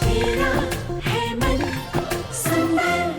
मेरा है मन सुंदर।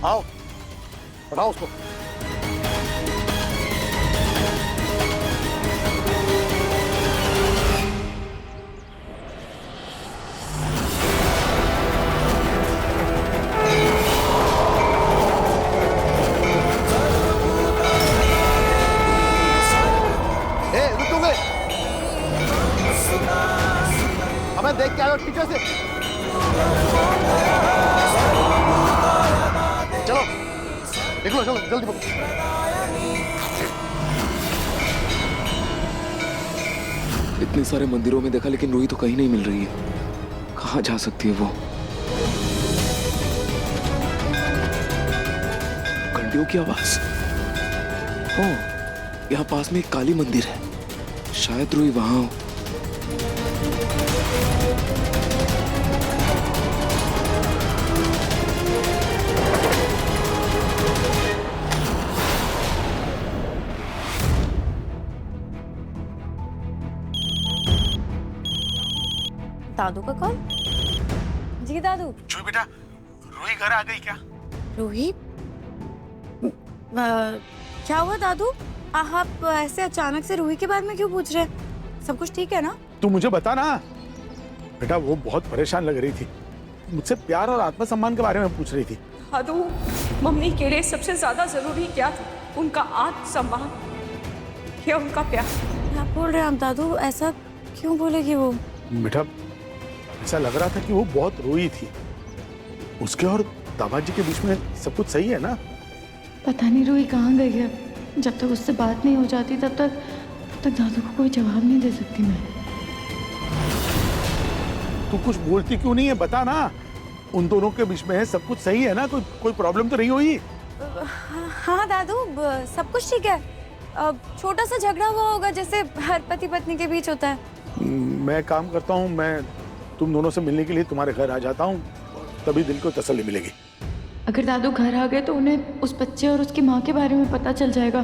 आओ, हटाओ उसको। रुक तुम। हमें देख के आयो टीचर से। चलो निकलो, चलो जल्दी पकड़ो। इतने सारे मंदिरों में देखा लेकिन रूही तो कहीं नहीं मिल रही है। कहाँ जा सकती है वो? घंटियों की आवाज। ओ, यहाँ पास में एक काली मंदिर है, शायद रूही वहां हो। दादू का कॉल? जी दादू। जूही बेटा, रूही घर आ गई क्या? रूही? क्या हुआ दादू? आप ऐसे अचानक से रूही के बारे में क्यों पूछ रहे हैं? सब कुछ ठीक है ना? तू मुझे बता ना बेटा, वो बहुत परेशान लग रही थी, मुझसे प्यार और आत्मसम्मान के बारे में पूछ रही थी। दादू, मम्मी के लिए सबसे ज्यादा जरूरी क्या था? उनका आत्मसम्मान या उनका प्यार? क्या बोल रहे हैं आप दादू? ऐसा क्यों बोलेगी वो? बेटा, ऐसा लग रहा था कि वो बहुत रोई थी। उसके और दामाद जी के बीच में सब कुछ सही है ना? पता नहीं रूही कहाँ गई है। जब तक उससे बात नहीं हो जाती तब तक दादू को कोई जवाब नहीं दे सकती मैं। तू कुछ बोलती क्यों नहीं है, बता ना। उन दोनों के बीच में सब कुछ सही है ना? कोई प्रॉब्लम तो नहीं हुई? हाँ दादू, सब कुछ ठीक है। छोटा सा झगड़ा हुआ होगा, जैसे हर पति पत्नी के बीच होता है। मैं काम करता हूँ, मैं तुम दोनों से मिलने के लिए तुम्हारे घर आ जाता हूँ, तभी दिल को तसल्ली मिलेगी। अगर दादू घर आ गए तो उन्हें उस बच्चे और उसकी माँ के बारे में पता चल जाएगा।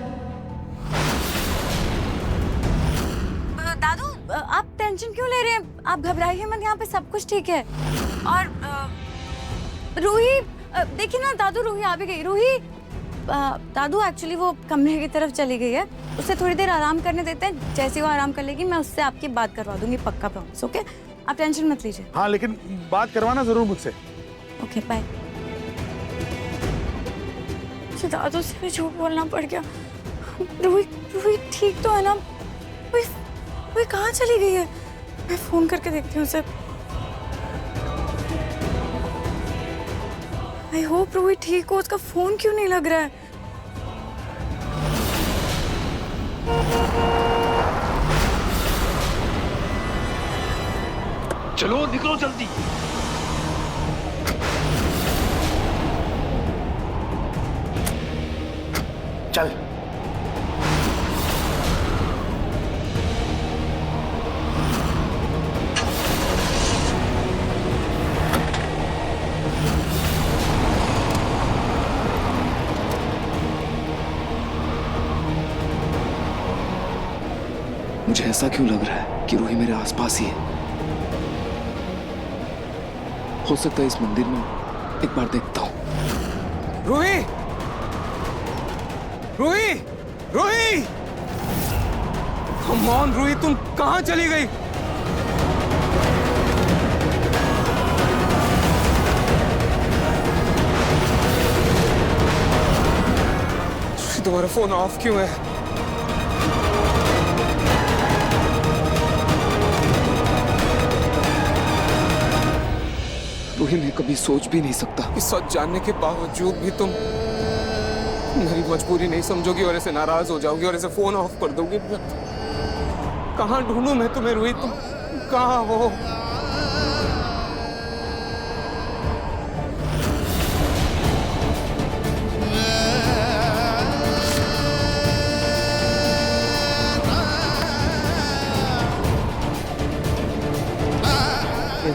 दादू, आप टेंशन क्यों ले रहे हैं? आप घबराइए मत, यहाँ पे सब कुछ ठीक है। और रूही, देखिए ना दादू, रूही आ भी गई। रूही, दादू एक्चुअली वो कमरे की तरफ चली गई है, उसे थोड़ी देर आराम करने देते हैं। जैसे वो आराम कर लेगी मैं उससे आपकी बात करवा दूंगी, पक्का प्रॉमिस। ओके, आप टेंशन मत लीजिए। हाँ, लेकिन बात करवाना जरूर मुझसे। Okay, bye. दादू से भी झूठ बोलना पड़ गया। रूही ठीक तो है ना? रूही कहाँ चली गई है? मैं फोन करके देखती हूँ उसे। आई होप रूही ठीक हो। उसका फोन क्यों नहीं लग रहा है? चलो निकलो जल्दी। चल। मुझे ऐसा क्यों लग रहा है कि रूही मेरे आसपास ही है। हो सकता है इस मंदिर में एक बार देखता हूं। रूही! रूही! रूही! कम ऑन रूही, तुम कहां चली गई? तुम्हारा फोन ऑफ क्यों है? रूही मैं कभी सोच भी नहीं सकता कि सच जानने के बावजूद भी तुम मेरी मजबूरी नहीं समझोगी और ऐसे नाराज हो जाओगी और ऐसे फोन ऑफ कर दोगी। कहाँ ढूंढूं मैं तुम्हें रूही, तुम कहाँ हो?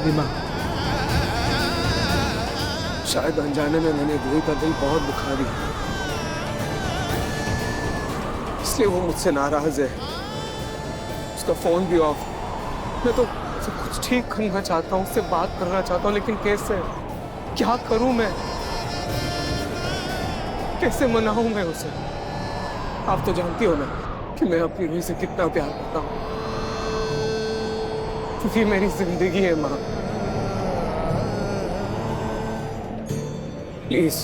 माँ, शायद अनजाने में मैंने रूही का दिल बहुत दुखा दिया, इसलिए वो मुझसे नाराज है। उसका फोन भी ऑफ। मैं तो सब कुछ ठीक करना चाहता हूँ, उससे बात करना चाहता हूँ, लेकिन कैसे? क्या करूं मैं? कैसे मनाऊं मैं उसे? आप तो जानती हो ना कि मैं अपनी रूही से कितना प्यार करता हूँ। क्योंकि मेरी जिंदगी है माँ। प्लीज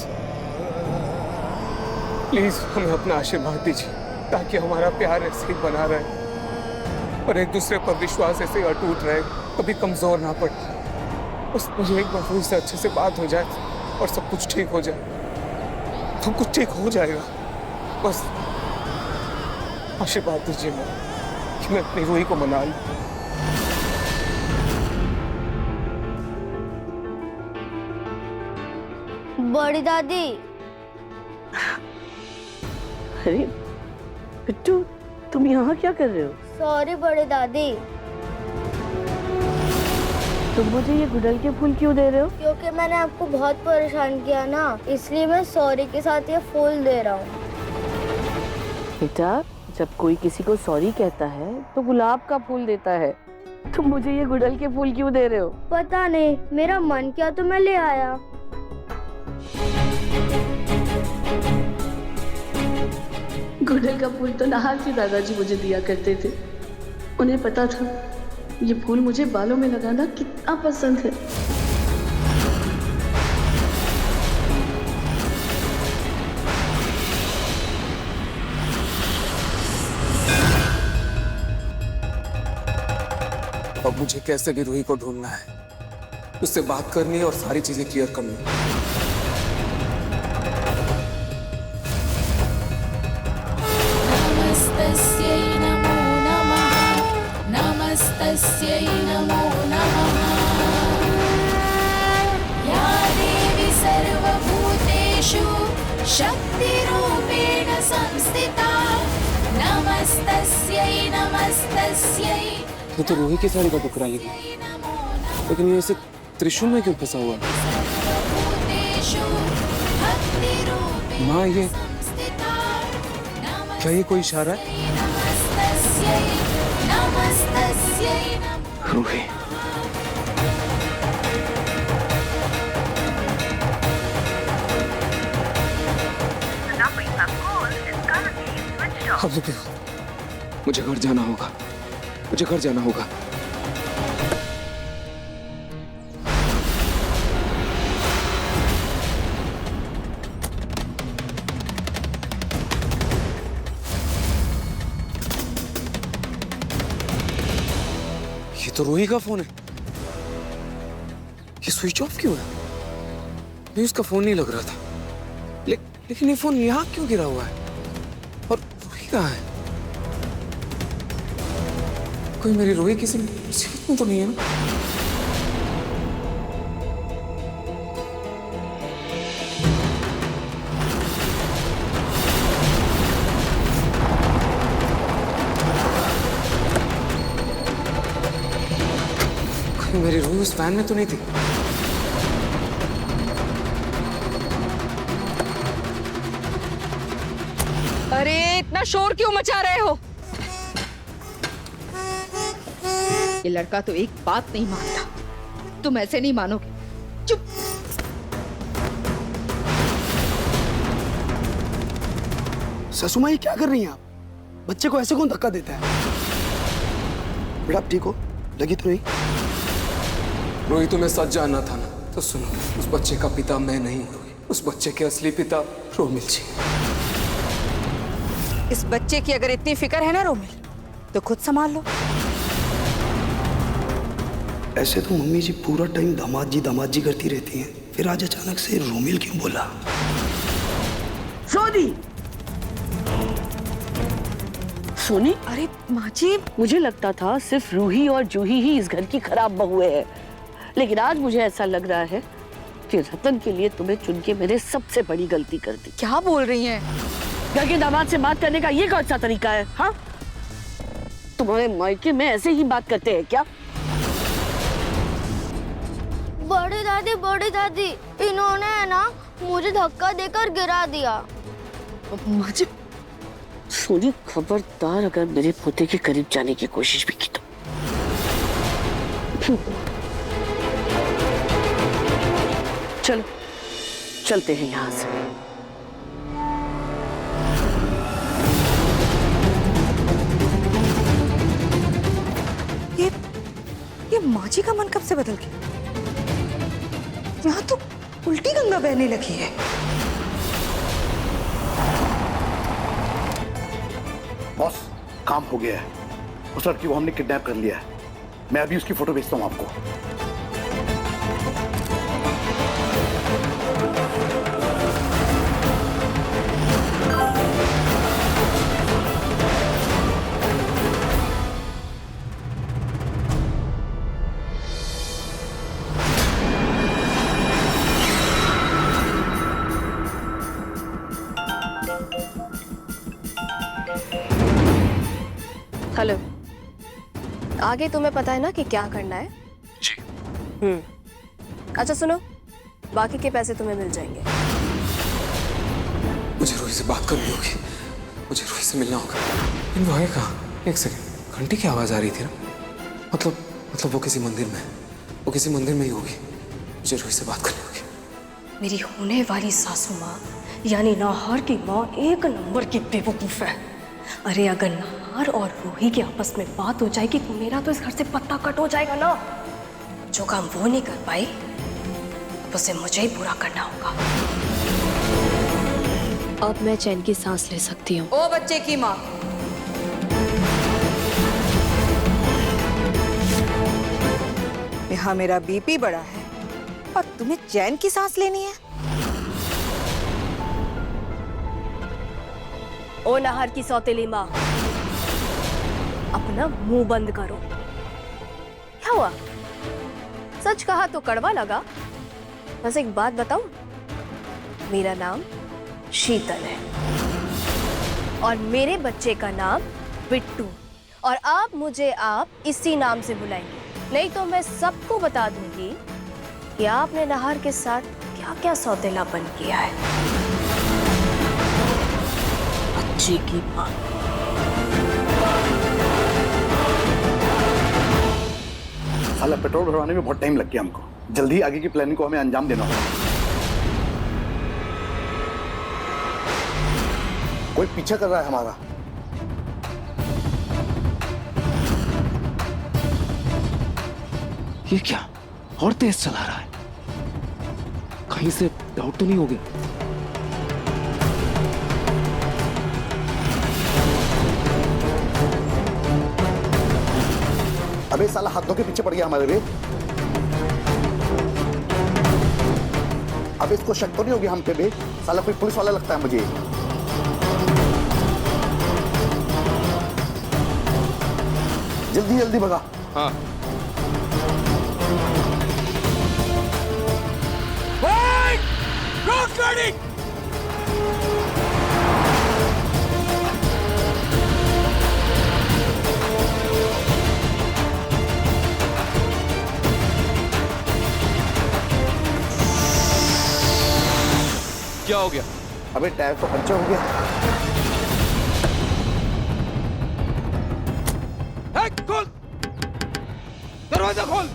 प्लीज हमें अपना आशीर्वाद दीजिए ताकि हमारा प्यार ऐसे ही बना रहे और एक दूसरे पर विश्वास ऐसे ही अटूट रहे, कभी कमजोर ना पड़े। बस मुझे एक बार रूही से अच्छे से बात हो जाए और सब कुछ ठीक हो जाए। सब कुछ ठीक हो जाएगा। बस आशीर्वाद दीजिए मैं कि मैं अपनी रूही को मना लूं। बड़ी दादी। अरे बिट्टू, तुम यहाँ क्या कर रहे हो? सॉरी बड़ी दादी। तुम मुझे ये गुड़हल के फूल क्यों दे रहे हो? क्योंकि मैंने आपको बहुत परेशान किया ना, इसलिए मैं सॉरी के साथ ये फूल दे रहा हूँ। बेटा, जब कोई किसी को सॉरी कहता है तो गुलाब का फूल देता है। तुम मुझे ये गुड़हल के फूल क्यों दे रहे हो? पता नहीं, मेरा मन किया तो मैं ले आया। गुड़हल का फूल तो नहार के दादाजी मुझे दिया करते थे। उन्हें पता था ये फूल मुझे बालों में लगाना कितना पसंद है। अब मुझे कैसे भी रूही को ढूंढना है, उससे बात करनी है और सारी चीजें क्लियर करनी है। नमस्तस्यै नमो नमः, नमस्तस्यै नमो नमः। या देवी सर्वभूतेषु शक्तिरूपेण संस्थिता, नमस्तस्यै नमस्तस्यै। ये तो रूही की साड़ी का टुकड़ा ही है, लेकिन ये ऐसे त्रिशूल में क्यों फंसा हुआ है? माँ, ये क्या ये कोई इशारा है? रूही, अब रुको, मुझे घर जाना होगा, मुझे घर जाना होगा। ये तो रूही का फोन है। ये स्विच ऑफ क्यों है? नहीं, उसका फोन नहीं लग रहा था। लेकिन ये फोन यहाँ क्यों गिरा हुआ है? और रूही कहाँ है? कोई मेरी रूही किसी मुसीबत में तो नहीं है ना? कोई मेरी रूही उस वैन में तो नहीं थी? अरे इतना शोर क्यों मचा रहे हो? ये लड़का तो एक बात नहीं मानता। तुम ऐसे नहीं मानोगे। चुप। ससुमा, ये क्या कर रही हैं आप? बच्चे को ऐसे कौन धक्का देता है? बेटा आप ठीक हो? लगी तो नहीं? रूही, तुम्हें सच जानना था ना, तो सुनो, उस बच्चे का पिता मैं नहीं हूँ। उस बच्चे के असली पिता रोमिल जी। इस बच्चे की अगर इतनी फिक्र है ना रोमिल, तो खुद संभाल लो। ऐसे तो मम्मी जी पूरा टाइम दामाद जी करती रहती हैं, फिर आज अचानक से रोमिल क्यों बोला? सोनी, सोनी, अरे माँ जी, मुझे लगता था सिर्फ रूही और जूही ही इस घर की खराब बहुएं हैं, लेकिन आज मुझे ऐसा लग रहा है कि रतन के लिए तुम्हें चुन के मैंने सबसे बड़ी गलती कर दी। क्या बोल रही हैं? घर के दामाद से बात करने का ये कौन सा तरीका है? हाँ, तुम्हारे मायके में ऐसे ही बात करते हैं क्या? बड़ी दादी, इन्होंने है ना मुझे धक्का देकर गिरा दिया। माँ जी, सोनी खबरदार अगर मेरे पोते के करीब जाने की कोशिश भी की तो। चलो चलते हैं यहाँ से। ये माँ जी का मन कब से बदल गया? यहाँ तो उल्टी गंगा बहने लगी है। बॉस, काम हो गया है। उस लड़की को हमने किडनैप कर लिया है। मैं अभी उसकी फोटो भेजता हूँ आपको। हेलो, आगे तुम्हें पता है ना कि क्या करना है? जी। अच्छा सुनो, बाकी के पैसे तुम्हें मिल जाएंगे। मुझे रूही से बात करनी होगी, मुझे रूही से मिलना होगा। इन वो है कहाँ? एक सेकंड, घंटी की आवाज आ रही थी ना? मतलब वो किसी मंदिर में, वो किसी मंदिर में ही होगी। मुझे रूही से बात करनी होगी। मेरी होने वाली सासू माँ यानी नाहर की माँ एक नंबर की बेवकूफ है। अरे अगर नाहर और रूही की आपस में बात हो जाएगी तो मेरा तो इस घर से पत्ता कट हो जाएगा ना। जो काम वो नहीं कर पाई उसे मुझे ही पूरा करना होगा। अब मैं चैन की सांस ले सकती हूँ। ओ बच्चे की माँ, यहाँ मेरा बीपी बढ़ा है और तुम्हें चैन की सांस लेनी है? ओ नाहर की सौतेली माँ, अपना मुंह बंद करो। क्या हुआ? सच कहा तो कड़वा लगा। बस एक बात बताऊं, मेरा नाम शीतल है और मेरे बच्चे का नाम बिट्टू, और आप मुझे इसी नाम से बुलाएंगे, नहीं तो मैं सबको बता दूंगी कि आपने नाहर के साथ क्या क्या सौतेलापन किया है। बच्चे की माँ। साला पेट्रोल भरवाने में बहुत टाइम लग गया हमको। जल्दी आगे की प्लानिंग को हमें अंजाम देना होगा। कोई पीछा कर रहा है हमारा। ये क्या और तेज चला रहा है? कहीं से डाउट तो नहीं हो गया? अबे साला हाथ धो के पीछे पड़ गया हमारे रे। अब इसको शक तो नहीं हो गया हम पे बे? साला कोई पुलिस वाला लगता है मुझे। जल्दी जल्दी भगा। हाँ। क्या हो गया? अबे टायर तो पंचर हो गया। खोल दरवाजा, खोल।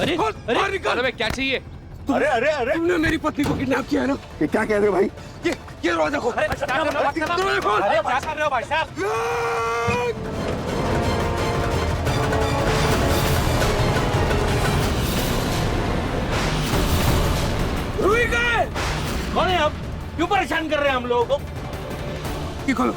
अरे खोल, बाहर निकल। अबे क्या चाहिए? अरे अरे अरे, तुमने मेरी पत्नी को किडनैप किया है ना? ये क्या कह रहे हो भाई? ये दरवाजा खोल। दरवाजा खोल। अरे क्या कर रहे हो भाई साहब? रूही कहाँ है? कौन है? आप क्यों परेशान कर रहे हैं हम लोगों को? ये खोलो।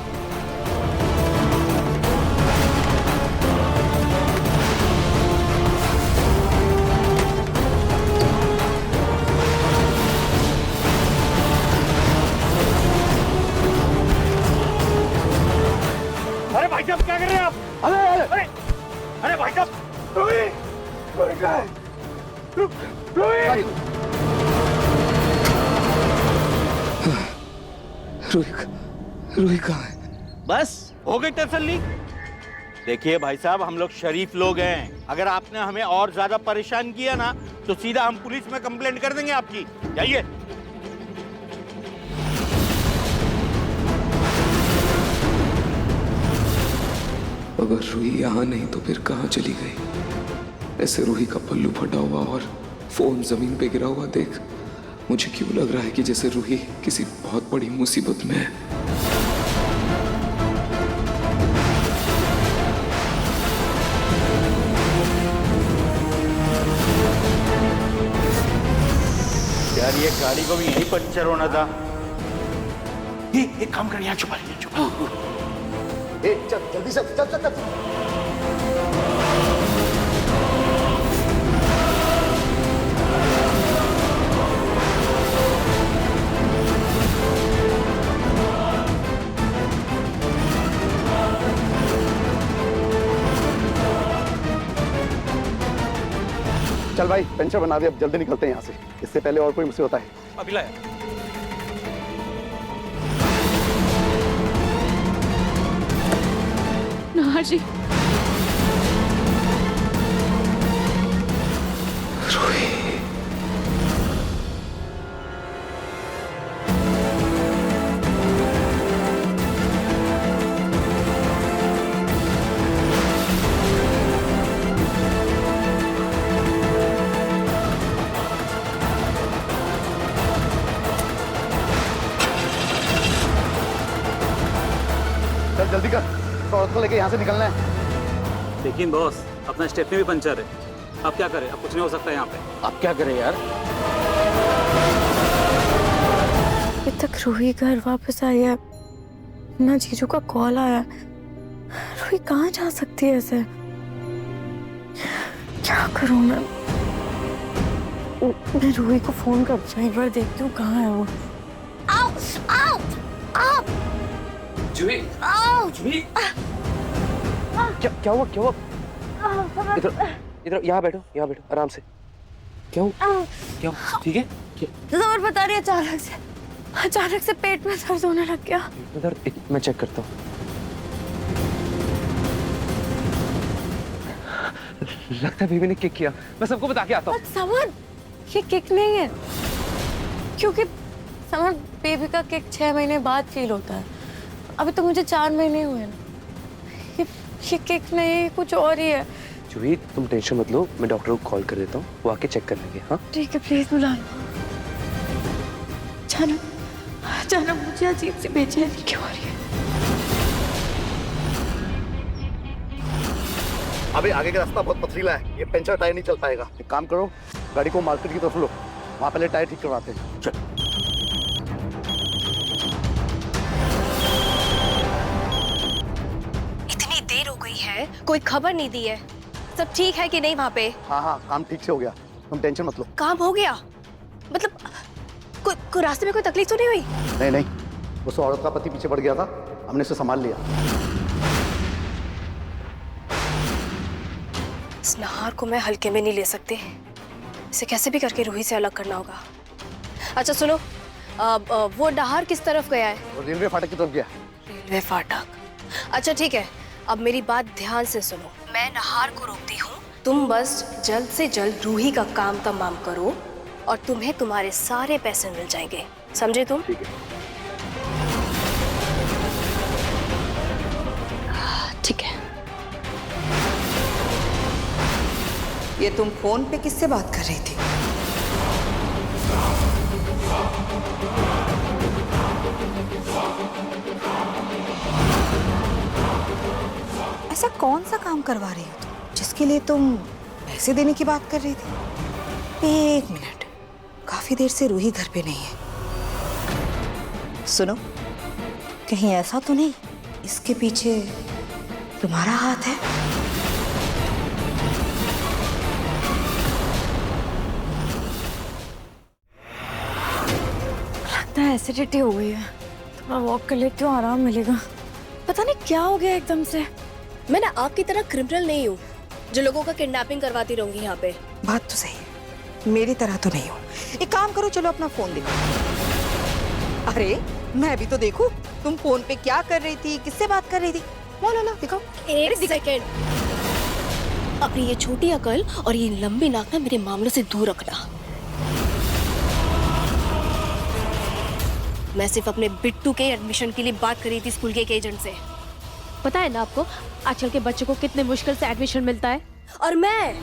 साहब क्या कर रहे हैं आप? अरे अरे भाई साहब, रोही कहाँ है? रोही रूही कहाँ है? बस हो गई तसल्ली। देखिए भाई साहब, हम लोग शरीफ लोग हैं। अगर आपने हमें और ज्यादा परेशान किया ना तो सीधा हम पुलिस में कंप्लेंट कर देंगे आपकी। जाइए। अगर रूही यहाँ नहीं तो फिर कहाँ चली गई? ऐसे रूही का पल्लू फटा हुआ और फोन जमीन पे गिरा हुआ देख मुझे क्यों लग रहा है कि जैसे रूही किसी बहुत बड़ी मुसीबत में है। यार ये गाड़ी को भी यहीं पंचर होना था। ये एक काम कर, यहाँ छुपा लिया, छुपा। चल जल्दी से, चल चल चल। चल भाई पंचर बना दे, अब जल्दी निकलते हैं यहाँ से, इससे पहले और कोई मुसीबत आए। अभी लाया। नाहर जी, रूही चल जल्दी कर, तो औरत को लेके यहाँ से निकलना है। लेकिन बॉस, अपना स्टेपनी भी पंचर है। अब क्या करें? अब कुछ नहीं हो सकता यहाँ पे। अब क्या करें यार? अभी तक रूही घर वापस आई है ना, जीजू का कॉल आया। रूही कहाँ जा सकती है ऐसे? क्या करूँ मैं रूही को फोन करती हूँ, एक बार देखती हूँ कहाँ है वो। आओ, आओ, आओ। जूही, जूही। क्या हुआ? क्या हुआ? इधर यहाँ बैठो, आराम से। क्यों? क्यों? ठीक है? समर बता रही है, अचानक से पेट में दर्द होने लग गया। दर्द? मैं चेक करता हूँ। लगता है बेबी ने किक किया। मैं सबको बता के आता हूँ। समर, ये किक नहीं है, क्योंकि समर बेबी का किक 6 महीने बाद फील होता है। अभी तो मुझे 4 महीने हुए ना। ये किक नहीं, कुछ और ही है। जूही तुम टेंशन मत लो, मैं डॉक्टर को कॉल कर देता हूँ, वो आके चेक कर लेंगे। हाँ ठीक है, प्लीज बुला लो। जाना मुझे अजीब सी बेचैनी क्यों हो रही है? अबे आगे का रास्ता बहुत पथरीला है, ये पंचर टायर नहीं चल पाएगा। एक काम करो, गाड़ी को मार्केट की तरफ लो, वहाँ पहले टायर ठीक करवाते हैं। चल। इतनी देर हो गई है, कोई खबर नहीं दी है। सब ठीक है कि नहीं वहाँ पे? हाँ, काम ठीक से हो गया, तुम टेंशन मत लो। काम हो गया? मतलब कोई रास्ते में कोई तकलीफ तो नहीं हुई? नहीं, उस औरत का पति पीछे पड़ गया था, हमने उसे संभाल लिया। इस नहार को मैं हल्के में नहीं ले सकती, इसे कैसे भी करके रूही से अलग करना होगा। अच्छा सुनो, वो नहार किस तरफ गया है? वो रेलवे फाटक की तरफ गया। रेलवे फाटक? अच्छा ठीक है, अब मेरी बात ध्यान से सुनो। मैं नहार को रोकती हूँ, तुम बस जल्द से जल्द रूही का काम तमाम करो और तुम्हें तुम्हारे सारे पैसे मिल जाएंगे, समझे तुम? ठीक है। ठीक है। ये तुम फोन पे किससे बात कर रही थी? ऐसा कौन सा काम करवा रही हो तुम जिसके लिए तुम पैसे देने की बात कर रही थी? एक मिनट, काफी देर से रूही घर पे नहीं है। सुनो, कहीं ऐसा तो नहीं इसके पीछे तुम्हारा हाथ है? लगता है एसिडिटी हो गई है, थोड़ा वॉक कर लेती हूँ, आराम मिलेगा। पता नहीं क्या हो गया एकदम से। मैं ना आपकी तरह क्रिमिनल नहीं हूँ जो लोगों का किडनैपिंग करवाती रहूंगी यहाँ पे। बात तो सही है, मेरी तरह तो नहीं हो। एक काम करो, चलो अपना फोन दिखाओ। अरे मैं भी तो देखूं तुम फोन पे क्या कर रही थी, किससे बात कर रही थी। लो दिखाओ। एक सेकेंड, अपनी ये छोटी अकल और ये लंबी नाक ना मेरे मामलों से दूर रखना। मैं सिर्फ अपने बिट्टू के एडमिशन के लिए बात कर रही थी स्कूल के एक एजेंट से। पता है ना आपको आजकल के बच्चों को कितने मुश्किल से एडमिशन मिलता है। और मैं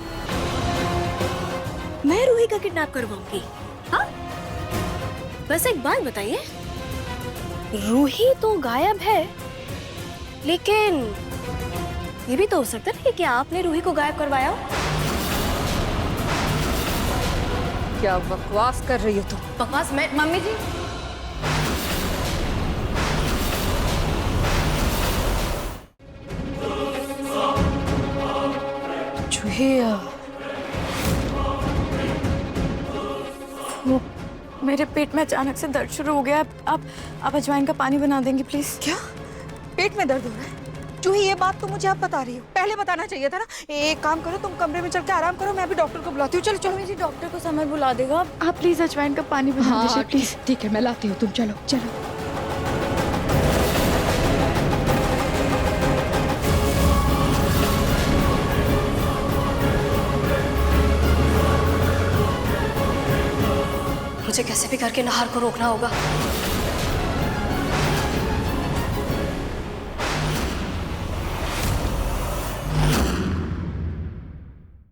रूही का किडनैप करवाऊंगी। हाँ, बस एक बात बताइए, रूही तो गायब है, लेकिन ये भी तो हो सकता है कि आपने रूही को गायब करवाया हो। क्या बकवास कर रही हो तुम? बकवास मैं? मम्मी जी, वो मेरे पेट में अचानक से दर्द शुरू हो गया। आप अजवाइन का पानी बना देंगी प्लीज? क्या पेट में दर्द हो रहा है? जूही, ये बात तो मुझे आप बता रही हो, पहले बताना चाहिए था ना। एक काम करो, तुम कमरे में चल के आराम करो, मैं भी डॉक्टर को बुलाती हूँ। चलो चलो। मम्मी जी, डॉक्टर को समय बुला देगा। आप प्लीज अजवाइन का पानी बना दीजिए प्लीज। ठीक है, मैं लाती हूँ, तुम चलो चलो। मुझे कैसे भी करके नाहर को रोकना होगा।